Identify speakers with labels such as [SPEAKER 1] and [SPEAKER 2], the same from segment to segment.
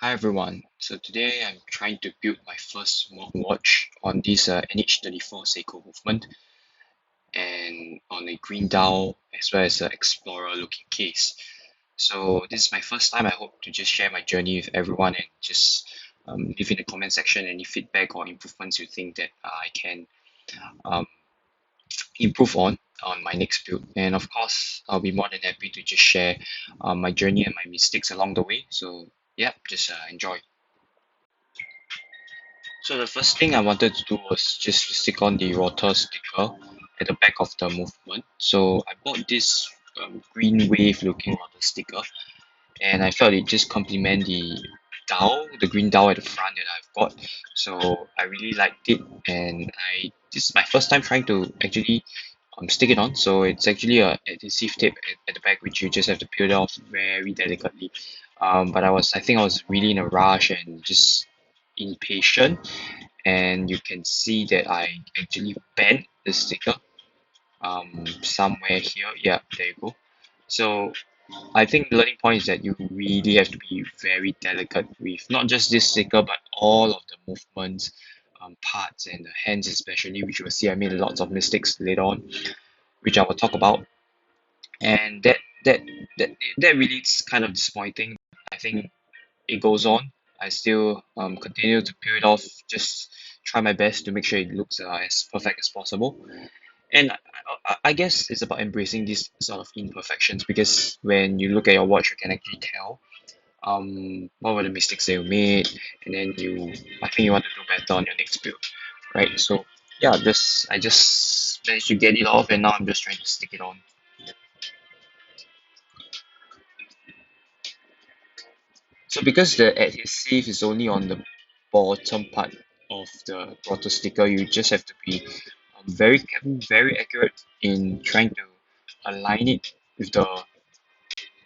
[SPEAKER 1] Hi everyone. So today I'm trying to build my first smartwatch on this NH34 Seiko movement and on a green dial as well as an explorer looking case. So this is my first time. I hope to just share my journey with everyone and just leave in the comment section any feedback or improvements you think that I can um, improve on my next build. And of course, I'll be more than happy to just share my journey and my mistakes along the way. So yeah, just enjoy. So the first thing I wanted to do was just to stick on the rotor sticker at the back of the movement. So I bought this green wave looking rotor sticker, and I felt it just complement the green dial at the front that I've got. So I really liked it, and this is my first time trying to actually stick it on. So it's actually a adhesive tape at the back, which you just have to peel it off very delicately. But I think I was really in a rush and just impatient, and you can see that I actually bent the sticker somewhere here. Yeah, there you go. So I think the learning point is that you really have to be very delicate with not just this sticker but all of the movements, parts and the hands especially, which you will see I made lots of mistakes later on, which I will talk about. And that that that really is kind of disappointing. I think it goes on. I still continue to peel it off, just try my best to make sure it looks as perfect as possible. And I guess it's about embracing these sort of imperfections because when you look at your watch, you can actually tell what were the mistakes that you made, and then I think you want to do better on your next build, right? So yeah, I just managed to get it off, and now I'm just trying to stick it on. So because the adhesive is only on the bottom part of the rotor sticker, you just have to be very careful, very accurate in trying to align it with the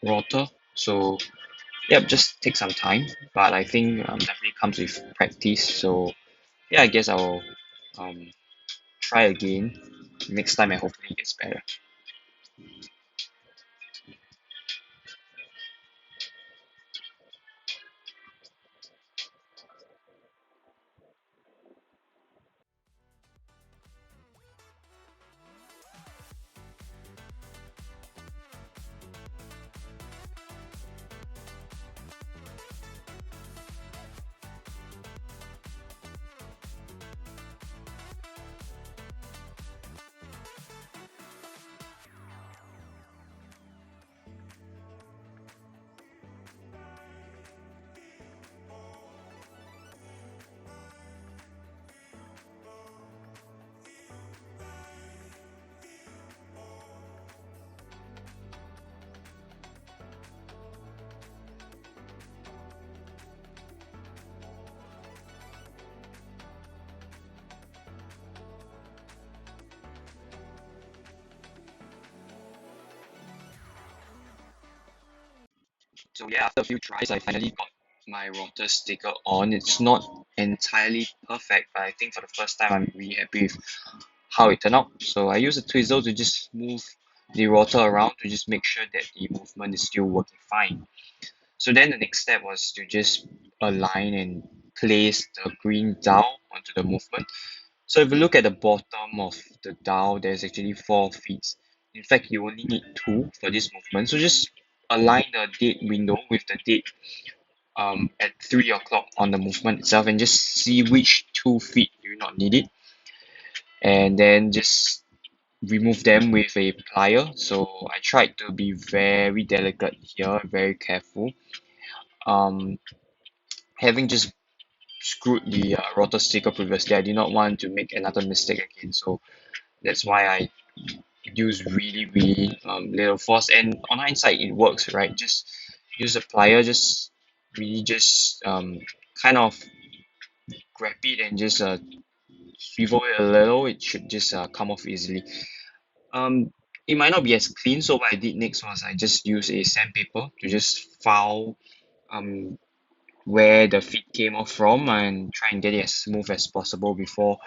[SPEAKER 1] rotor. So yeah, just take some time, but I think definitely comes with practice. So yeah, I guess I'll um, try again next time and hopefully it gets better. So yeah, after a few tries, I finally got my rotor sticker on. It's not entirely perfect, but I think for the first time, I'm really happy with how it turned out. So I use a tweezer to just move the rotor around to just make sure that the movement is still working fine. So then the next step was to just align and place the green dial onto the movement. So if you look at the bottom of the dial, there's actually four feet. In fact, you only need two for this movement. So just align the date window with the date at 3 o'clock on the movement itself and just see which 2 feet do not need it. And then just remove them with a plier. So I tried to be very delicate here, very careful. Um, Having just screwed the rotor sticker previously, I did not want to make another mistake again. So that's why I use really little force. And on hindsight, it works, right? Just use a plier, just really just kind of grab it and just swivel it a little. It should just come off easily. Um, it might not be as clean, so what I did next was I just used a sandpaper to just file um where the feet came off from and try and get it as smooth as possible before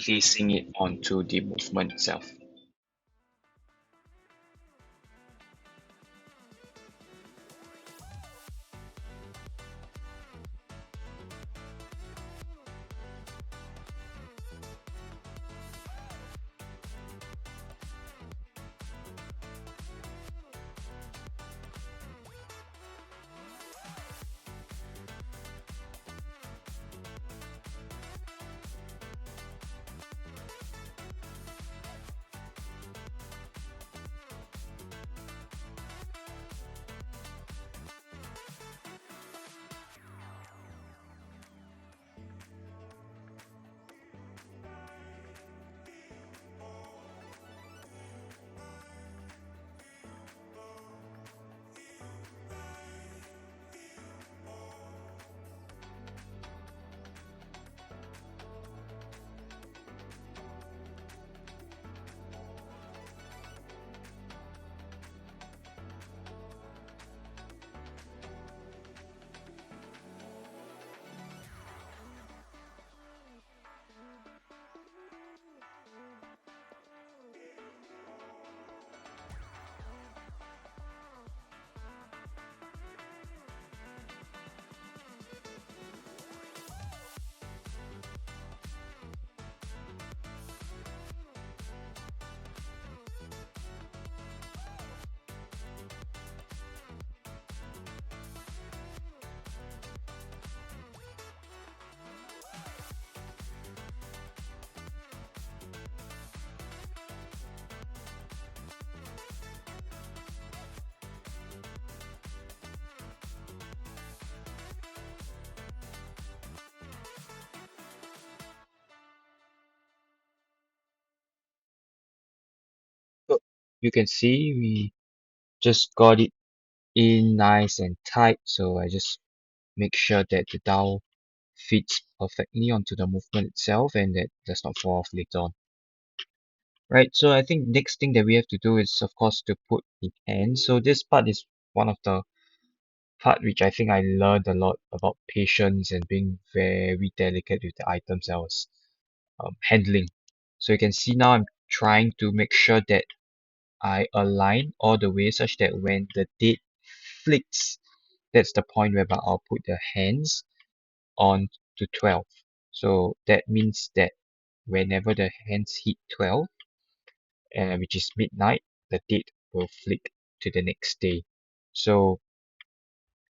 [SPEAKER 1] placing it onto the movement itself. you can see we just got it in nice and tight, so I just make sure that the dial fits perfectly onto the movement itself and that does not fall off later on. Right, so I think next thing that we have to do is of course to put the hand. So this part is one of the part which I think I learned a lot about patience and being very delicate with the items I was handling. So you can see now I'm trying to make sure that I align all the way such that when the date flicks, that's the point whereby I'll put the hands on to 12. So that means that whenever the hands hit 12, which is midnight, the date will flick to the next day. So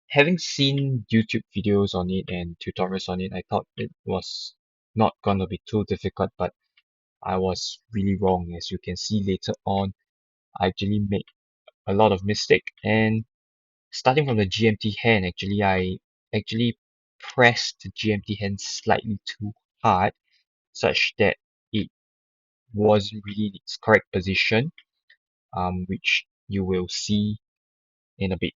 [SPEAKER 1] having seen YouTube videos on it and tutorials on it, I thought it was not gonna be too difficult, but I was really wrong. As you can see later on, I actually made a lot of mistake. And starting from the GMT hand, I actually pressed the GMT hand slightly too hard, such that it wasn't really in its correct position, which you will see in a bit.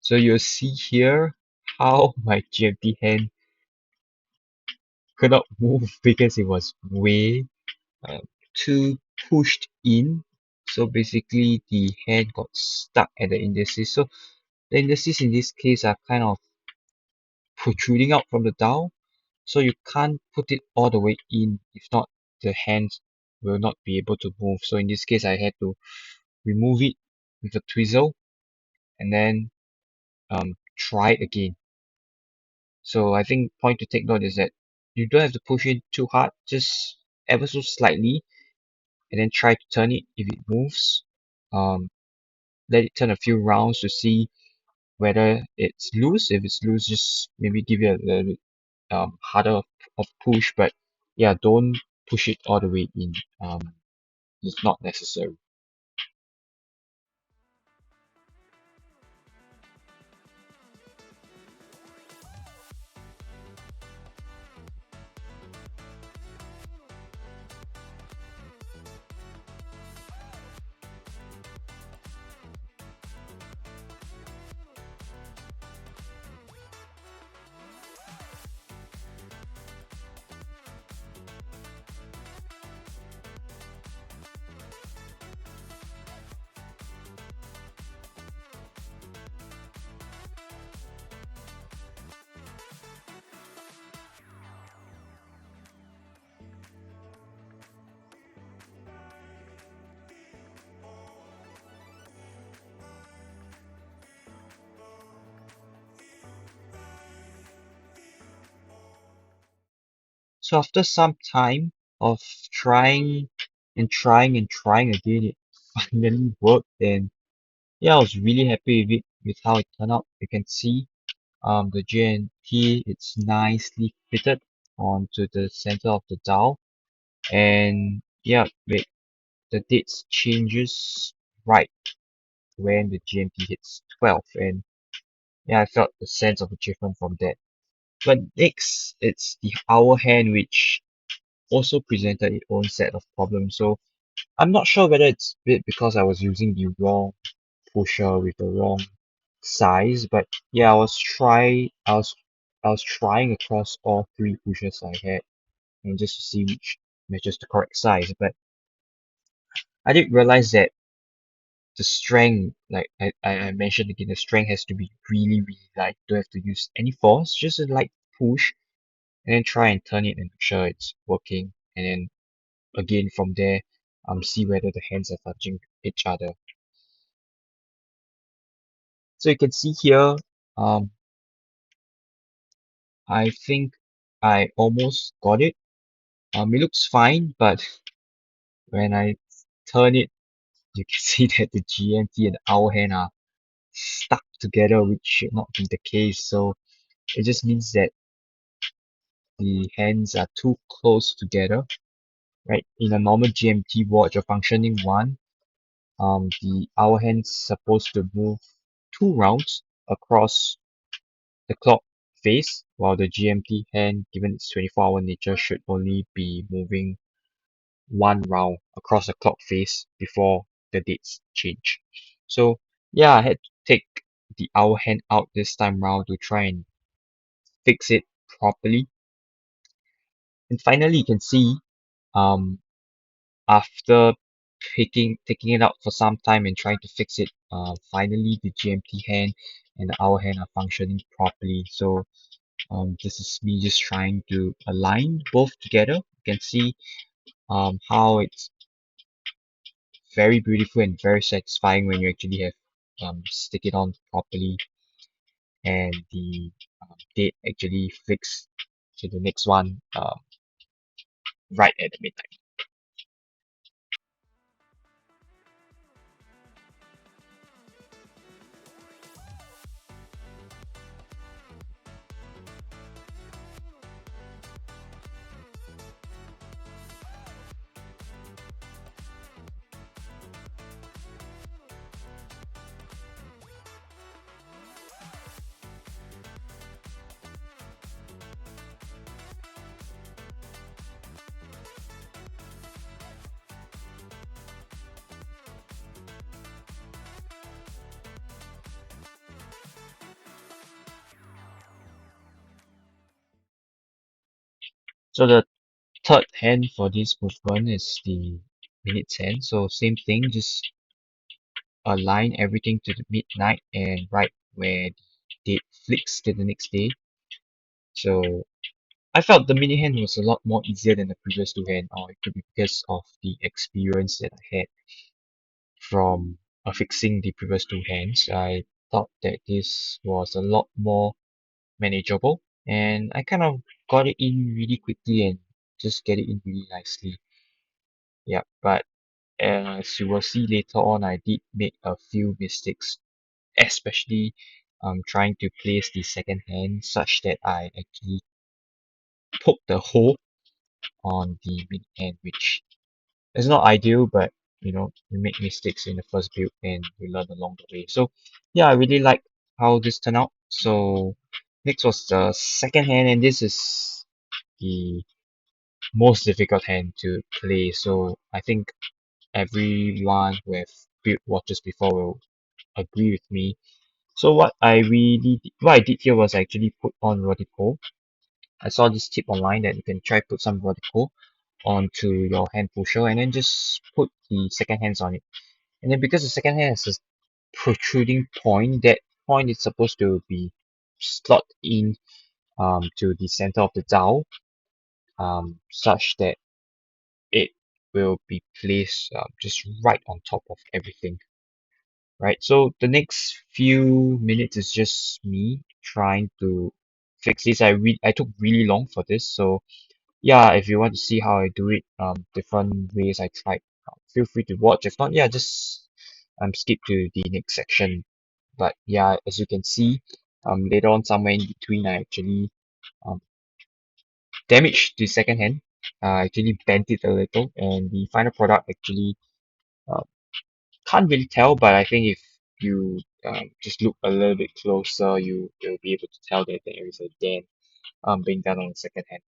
[SPEAKER 1] So you'll see here how my GMT hand could not move because it was way uh, too pushed in. So basically the hand got stuck at the indices. So the indices in this case are kind of protruding out from the dial. So you can't put it all the way in. If not, the hands will not be able to move. So in this case, I had to remove it with a tweezel and then try it again. So I think point to take note is that you don't have to push it too hard, just ever so slightly, and then try to turn it if it moves. Um, let it turn a few rounds to see whether it's loose. If it's loose, just maybe give it a little bit harder of push, but yeah, don't push it all the way in. It's not necessary. So after some time of trying and trying and trying again, it finally worked, and yeah, I was really happy with it, with how it turned out. You can see the GMT, it's nicely fitted onto the center of the dial, and yeah, wait, the dates changes right when the GMT hits 12, and yeah, I felt the sense of achievement from that. But next, it's the hour hand, which also presented its own set of problems. So I'm not sure whether it's a bit because I was using the wrong pusher with the wrong size, but yeah, I was trying across all three pushers I had, and just to see which matches the correct size. But I did realize that the strength, like I mentioned again, the strength has to be really, really light. Don't have to use any force, just a light push, and then try and turn it and make sure it's working. And then again from there, see whether the hands are touching each other. So you can see here, um, I think I almost got it. It looks fine, but when I turn it, you can see that the GMT and the hour hand are stuck together, which should not be the case. So it just means that the hands are too close together, right? In a normal GMT watch, a functioning one, the hour hand's supposed to move 2 rounds across the clock face, while the GMT hand, given its 24-hour nature, should only be moving 1 round across the clock face before the dates change. So yeah, I had to take the hour hand out this time round to try and fix it properly. And finally, you can see um, after taking it out for some time and trying to fix it, finally the GMT hand and the hour hand are functioning properly. So this is me just trying to align both together. You can see how it's very beautiful and very satisfying when you actually have stick it on properly, and the date actually fixed to the next one right at the midnight. So the third hand for this movement is the minutes hand. So same thing, just align everything to the midnight and right where the date flicks to the next day. So I felt the mini hand was a lot more easier than the previous two hand, or it could be because of the experience that I had from fixing the previous two hands. I thought that this was a lot more manageable, and I kind of got it in really quickly and just get it in really nicely. Yeah, but as you will see later on, I did make a few mistakes, especially trying to place the second hand such that I actually poked the hole on the mid hand, which is not ideal, but you make mistakes in the first build and you learn along the way. So yeah, I really like how this turned out. So next was the second hand, and this is the most difficult hand to play. So I think everyone who have built watches before will agree with me. So what I did here was I actually put on Rodico. I saw this tip online that you can try put some Rodico onto your hand pusher and then just put the second hands on it. And then because the second hand has a protruding point, that point is supposed to be slot in to the center of the dial, such that it will be placed just right on top of everything. Right, so the next few minutes is just me trying to fix this. I took really long for this, so yeah, if you want to see how I do it, different ways I tried, feel free to watch. If not, yeah, just skip to the next section. But yeah, as you can see, later on somewhere in between, I actually um damaged the second hand. I actually bent it a little, and the final product actually uh, can't really tell, but I think if you just look a little bit closer, you'll be able to tell that there is a dent being done on the second hand.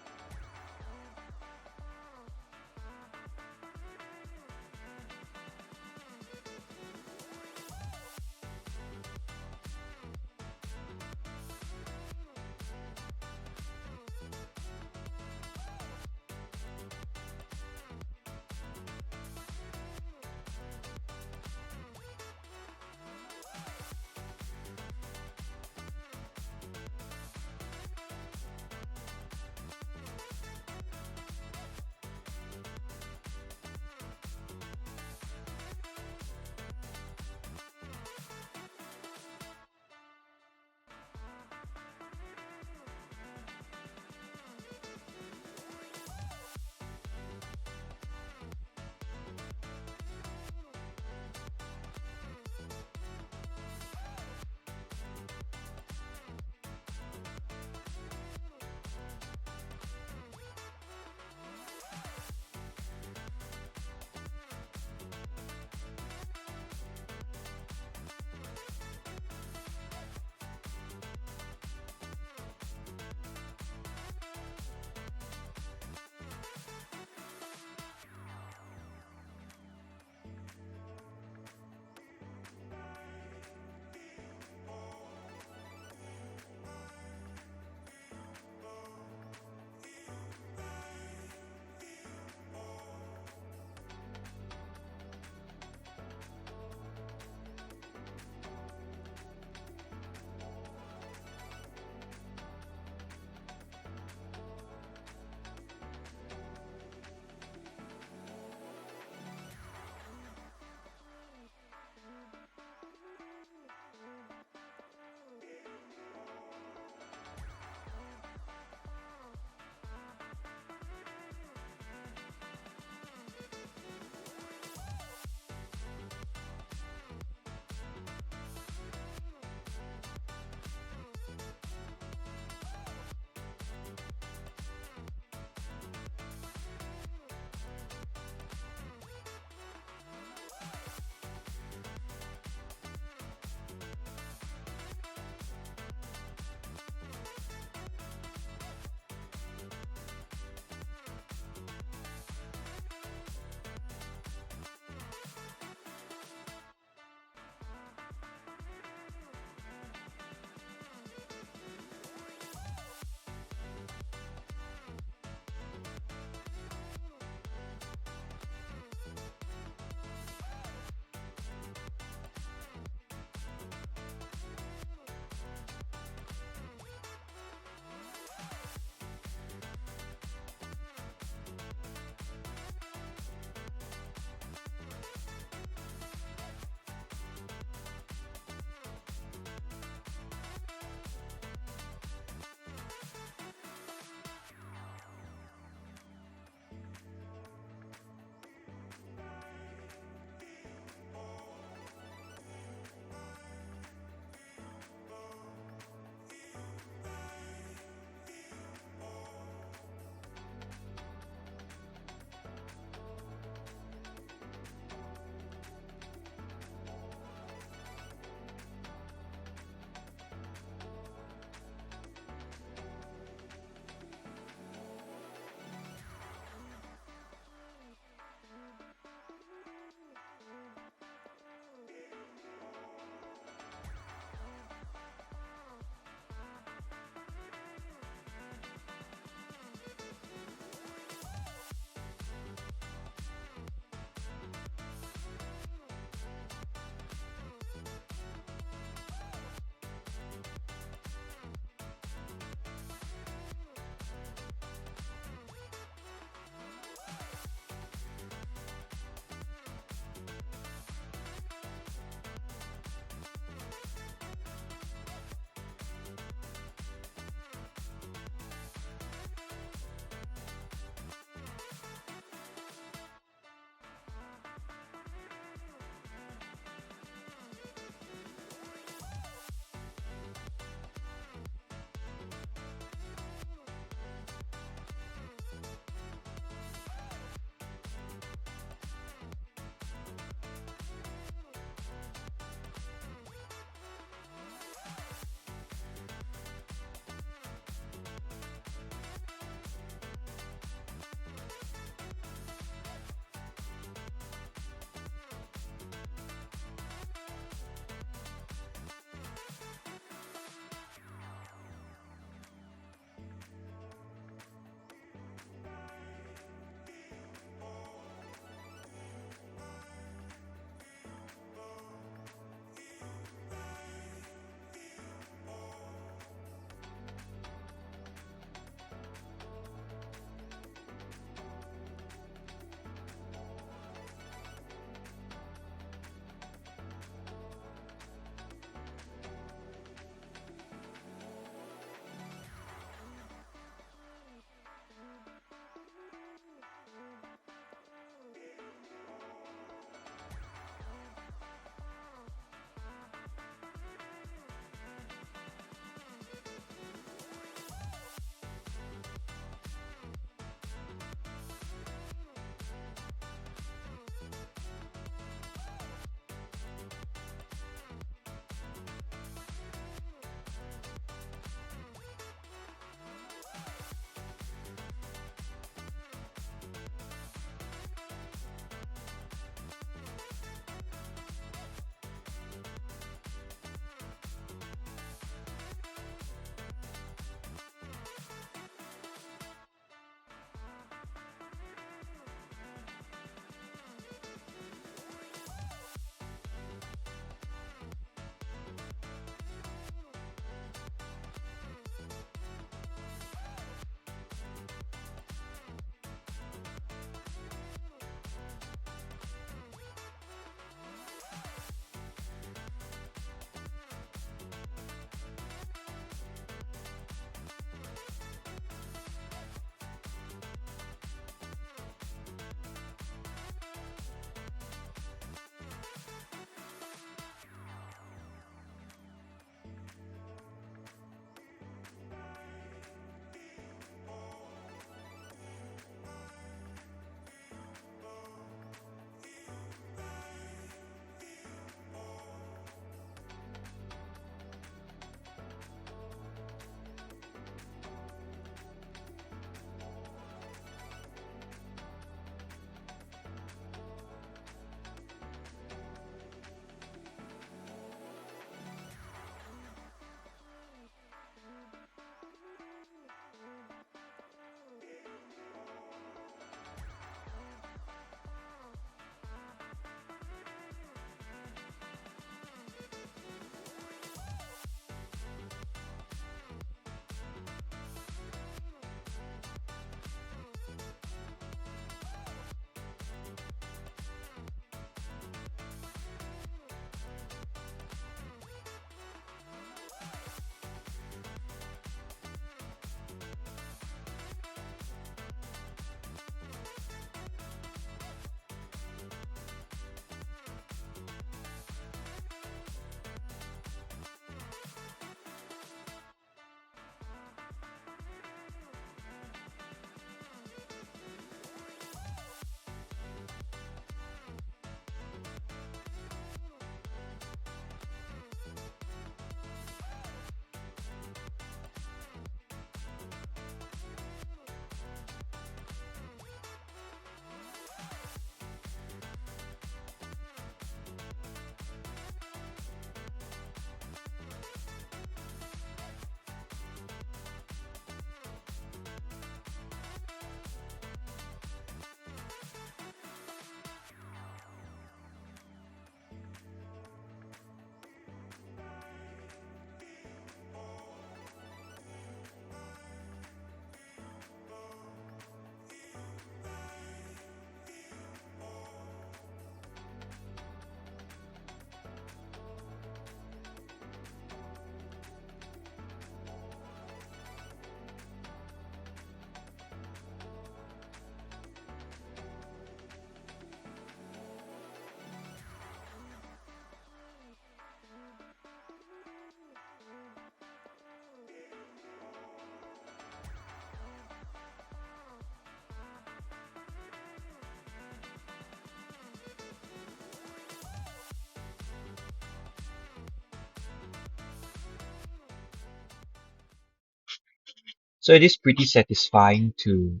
[SPEAKER 1] So it is pretty satisfying to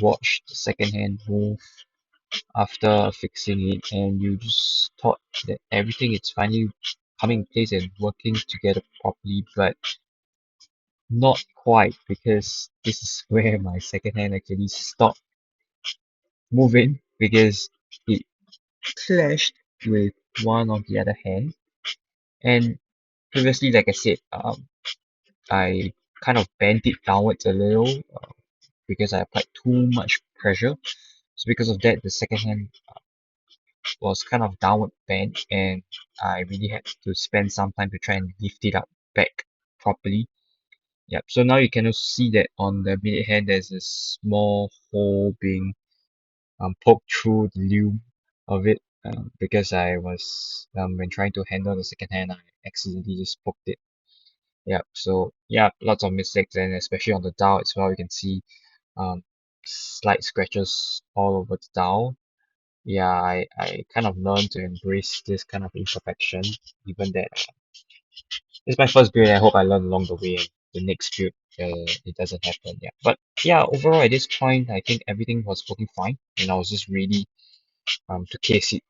[SPEAKER 1] watch the second hand move after fixing it, and you just thought that everything is finally coming in place and working together properly, but not quite, because this is where my second hand actually stopped moving because it clashed with one of the other hand. And previously, like I said, I kind of bent it downwards a little because I applied too much pressure. So because of that, the second hand was kind of downward bent, and I really had to spend some time to try and lift it up back properly. Yep. So now you can also see that on the minute hand, there's a small hole being poked through the lume of it, because I was when trying to handle the second hand, I accidentally just poked it. Yeah, so yeah, lots of mistakes, and especially on the dial as well, you can see slight scratches all over the dial. Yeah, I kind of learned to embrace this kind of imperfection, given that it's my first build. I hope I learn along the way, and the next build it doesn't happen. Yeah, but yeah, overall at this point, I think everything was working fine, and I was just ready to case it.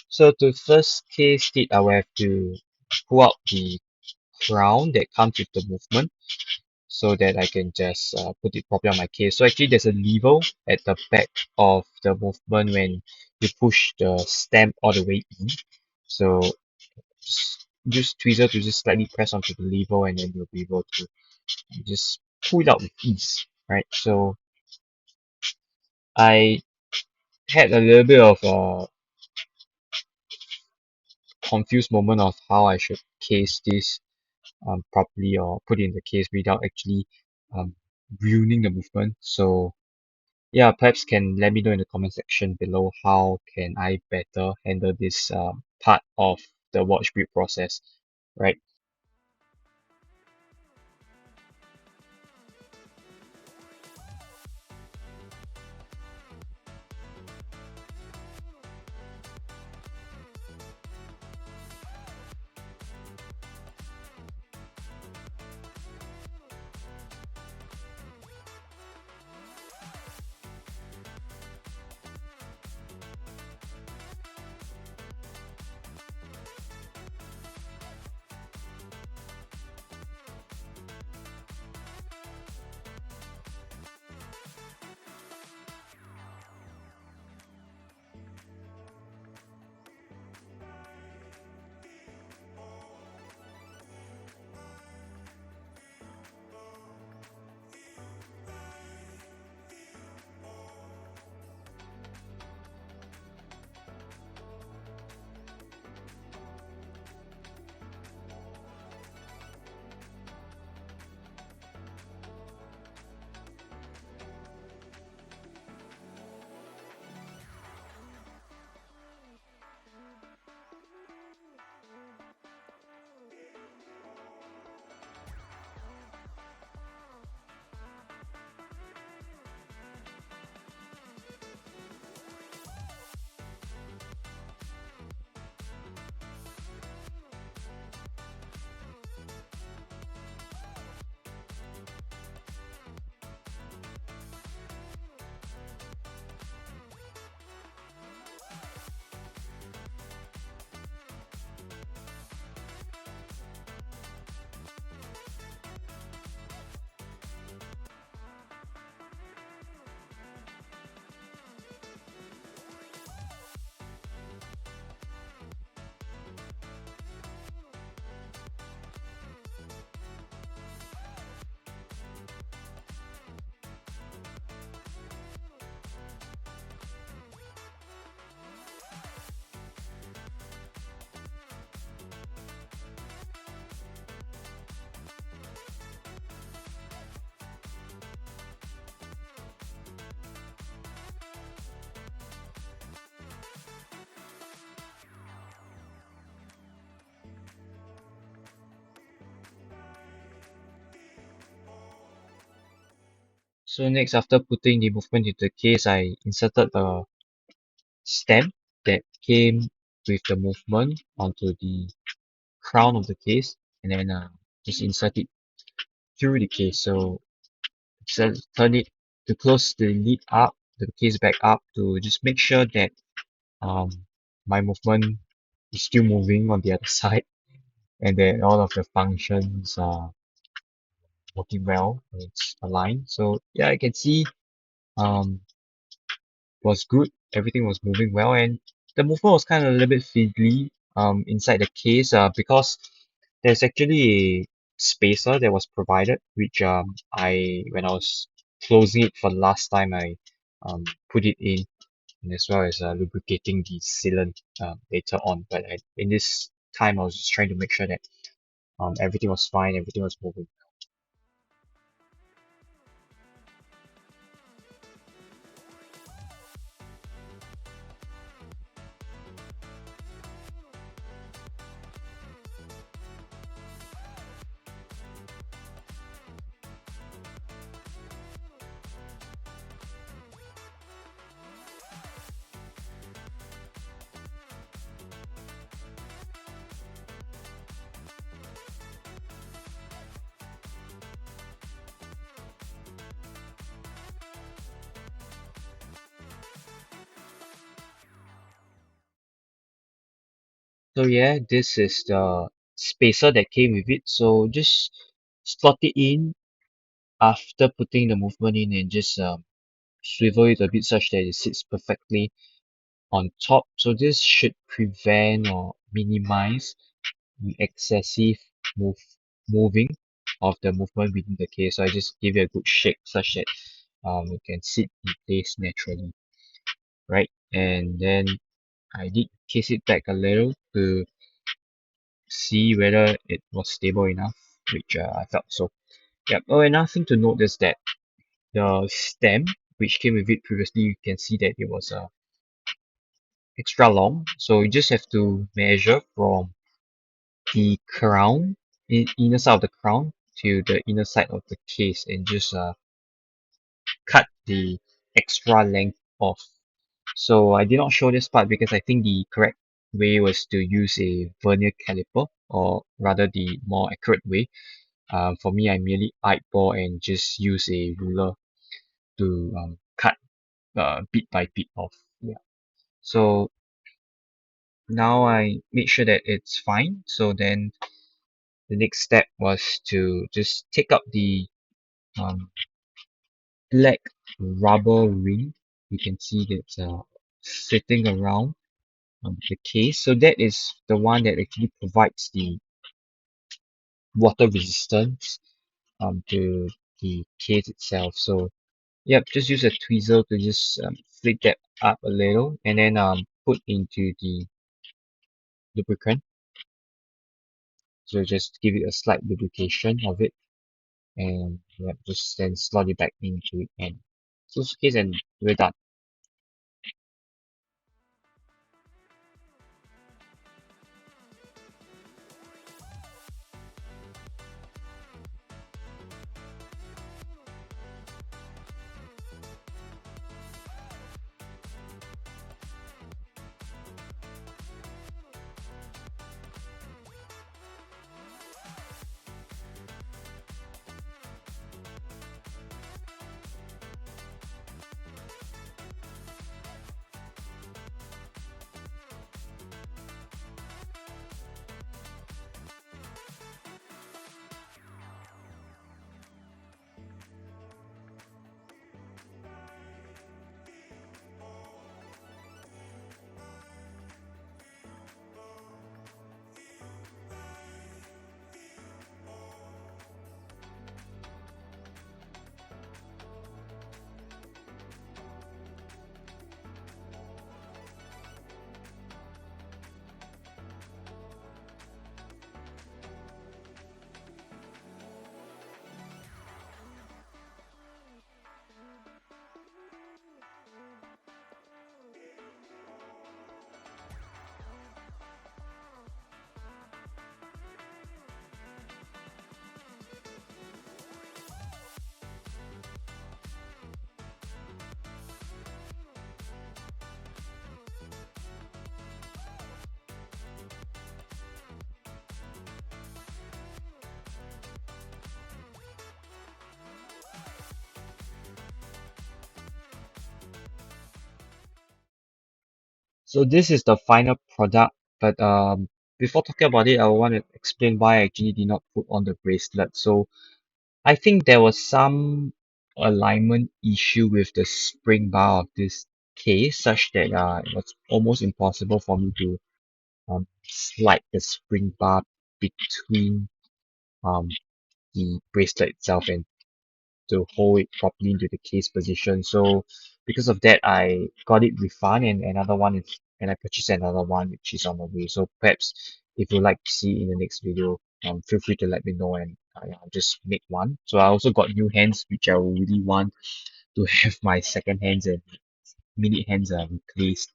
[SPEAKER 1] So to first case it, I will have to pull out the crown that comes with the movement, so that I can just put it properly on my case. So actually there's a lever at the back of the movement when you push the stamp all the way in. So just use tweezer to just slightly press onto the lever, and then you'll be able to just pull it out with ease, right? So I had a little bit of a confused moment of how I should case this properly, or put it in the case without actually um, ruining the movement. So yeah, perhaps can let me know in the comment section below how can I better handle this part of the watch build process, right? So next, after putting the movement into the case, I inserted the stem that came with the movement onto the crown of the case, and then just insert it through the case. So turn it to close the lid up, the case back up, to just make sure that um, my movement is still moving on the other side, and that all of the functions are working well, and it's aligned. So yeah, I can see um was good. Everything was moving well, and the movement was kind of a little bit fiddly inside the case because there's actually a spacer that was provided, which I when I was closing it for the last time, I put it in, and as well as lubricating the sealant later on. But in this time, I was just trying to make sure that everything was fine, everything was moving. So yeah, this is the spacer that came with it. So just slot it in after putting the movement in, and just swivel it a bit such that it sits perfectly on top. So this should prevent or minimize the excessive move moving of the movement within the case. So I just give it a good shake such that it can sit in place naturally, right? And then I did case it back a little to see whether it was stable enough, which I felt so. Yep. Oh, another thing to note is that the stem which came with it previously, you can see that it was extra long. So you just have to measure from the crown, inner side of the crown, to the inner side of the case, and just cut the extra length off. So I did not show this part because I think the correct way was to use a vernier caliper, or rather the more accurate way. For me, I merely eyeball and just use a ruler to cut bit by bit off. Yeah. So now I made sure that it's fine. So then the next step was to just take out the um, black rubber ring. You can see that's sitting around the case. So that is the one that actually provides the water resistance to the case itself. So yep, just use a tweezer to just flick that up a little, and then put into the lubricant. So just give it a slight lubrication of it, and yep, just then slot it back into it, and so case, and we're done. So this is the final product, but before talking about it, I want to explain why I actually did not put on the bracelet. So I think there was some alignment issue with the spring bar of this case, such that it was almost impossible for me to slide the spring bar between um, the bracelet itself and to hold it properly into the case position. So because of that, I got it refunded, and another one is, and I purchased another one which is on the way. So perhaps if you'd like to see in the next video, feel free to let me know, and I'll just make one. So I also got new hands which I really want to have my second hands and minute hands replaced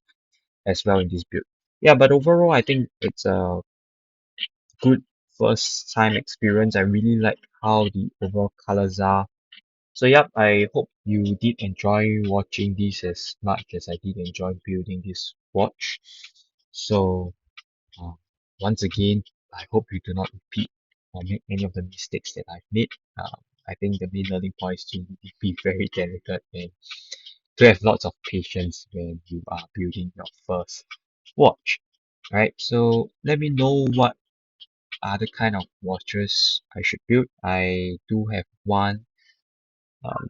[SPEAKER 1] as well in this build. Yeah, but overall I think it's a good first time experience. I really like how the overall colors are. So yep, I hope you did enjoy watching this as much as I did enjoy building this watch. So uh, once again, I hope you do not repeat or make any of the mistakes that I've made. I think the main learning point is to be very delicate and to have lots of patience when you are building your first watch. Right, so let me know what other kind of watches I should build. I do have one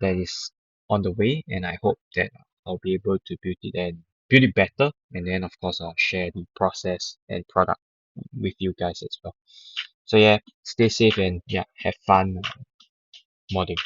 [SPEAKER 1] that is on the way, and I hope that I'll be able to build it better, and then of course I'll share the process and product with you guys as well. So yeah, stay safe and yeah, have fun modding.